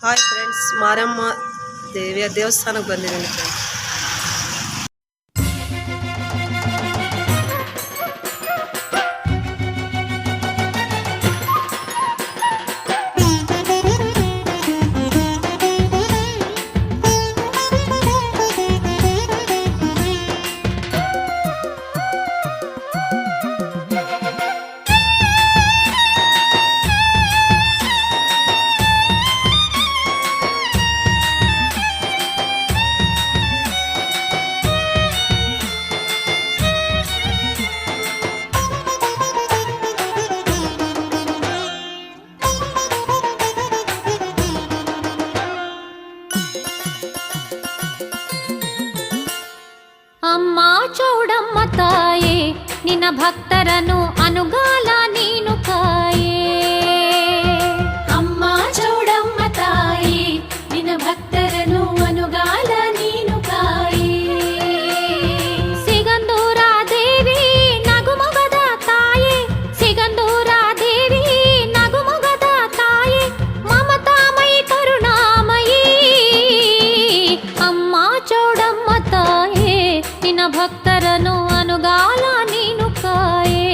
Hi friends, Maramma ದೇವಿಯ ದೇವಸ್ಥಾನಕ್ಕೆ ಬಂದಿದ್ದೀನಿ ಫ್ರೆಂಡ್ಸ್. ಅಮ್ಮ ಚೌಡಮ್ಮ ತಾಯೇ, ನಿನ್ನ ಭಕ್ತರನ್ನು ಅನುಗಾಲ ನೀನು ಕಾಯೇ. ಅಮ್ಮ ಚೌಡಮ್ಮ ತಾಯೇ, ನಿನ್ನ ಭಕ್ತರನ್ನು ಅನುಗಾಲ ನೀನು ಕಾಯೇ. ಸಿಗಂದೂರ ದೇವಿ ನಗುಮೊಗದ ತಾಯೇ, ಸಿಗಂದೂರ ದೇವಿ ನಗುಮೊಗದ ತಾಯೇ, ಮಮತಾಮಯಿ ಕರುಣಾಮಯಿ. ಅಮ್ಮ ಚೌಡಮ್ಮ ತಾಯೇ, ನಿನ್ನ ಭಕ್ತರನ್ನು ಅನುಗಾಲ ನೀನು ಕಾಯೇ.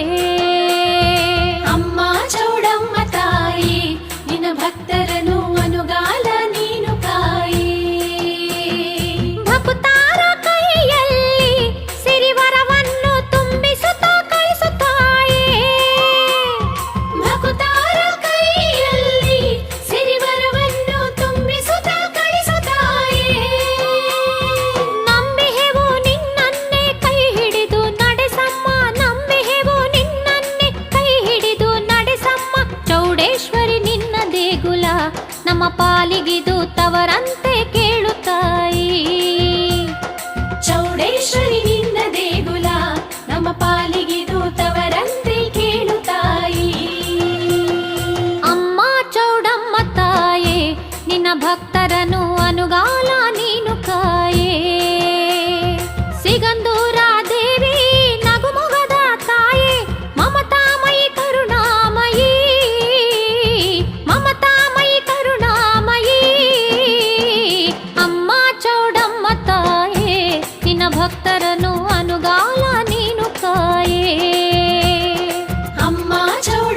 ಅಮ್ಮ ಚೌಡಮ್ಮ ತಾಯೇ, ನಿನ್ನ ಭಕ್ತರನ್ನು ಅನುಗಾಲ ನೀನು ಕಾಯೇ. ಭಕ್ತಾರ ಕೈಯಲ್ಲಿ ಸಿರಿವರವನ್ನು ತುಂಬಿಸುತ್ತಾ ಕಳಿಸುತ್ತಾಯೇ. ಭಕ್ತಾರ ಕೈಯಲ್ಲಿ ಸಿರಿವರವನ್ನು ತುಂಬಿಸುತ್ತ ಕಳಿಸುತ್ತಾಯೇ. ನಂಬಿಹೆವು ನಿನ್ನನ್ನೇ ಕೈ ಹಿಡಿದು ನಡೆಸಮ್ಮ, ನಂಬಿಹೆವು ನಿನ್ನನ್ನೇ ಕೈ ಹಿಡಿದು ನಡೆಸಮ್ಮ. ಚೌಡೇಶ್ವರಿ ನಿನ್ನ ದೇಗುಲ ನಮ್ಮ ಪಾಲಿಗಿದು ತವರಂತೆ ಕೇಳುತ್ತಾಯಿ. ಚೌಡೇಶ್ವರಿ ನಿನ್ನ ದೇಗುಲ ನಮ್ಮ ಪಾಲಿಗಿದು ತವರಂತೆ ಕೇಳುತ್ತಾಯಿ. ಅಮ್ಮ ಚೌಡಮ್ಮ ತಾಯೇ, ನಿನ್ನ ಭಕ್ತರನ್ನು ಅನುಗಾಲ ನೀನು ಕಾಯೇ. ಸಿಗಂದೂರ ದೇವಿ ನಗುಮೊಗದ ತಾಯೇ, ಮಮತಾಮಯಿ ಕರುಣಾಮಯಿ, ಮಮತಾಮಯಿ ಕರುಣಾಮಯಿ. ಅಮ್ಮ ಚೌಡಮ್ಮ ತಾಯೇ, ನಿನ್ನ ಭಕ್ತರನ್ನು ಅನುಗಾಲ ನೀನು ಕಾಯೇ. ಅಮ್ಮ ಚೌಡ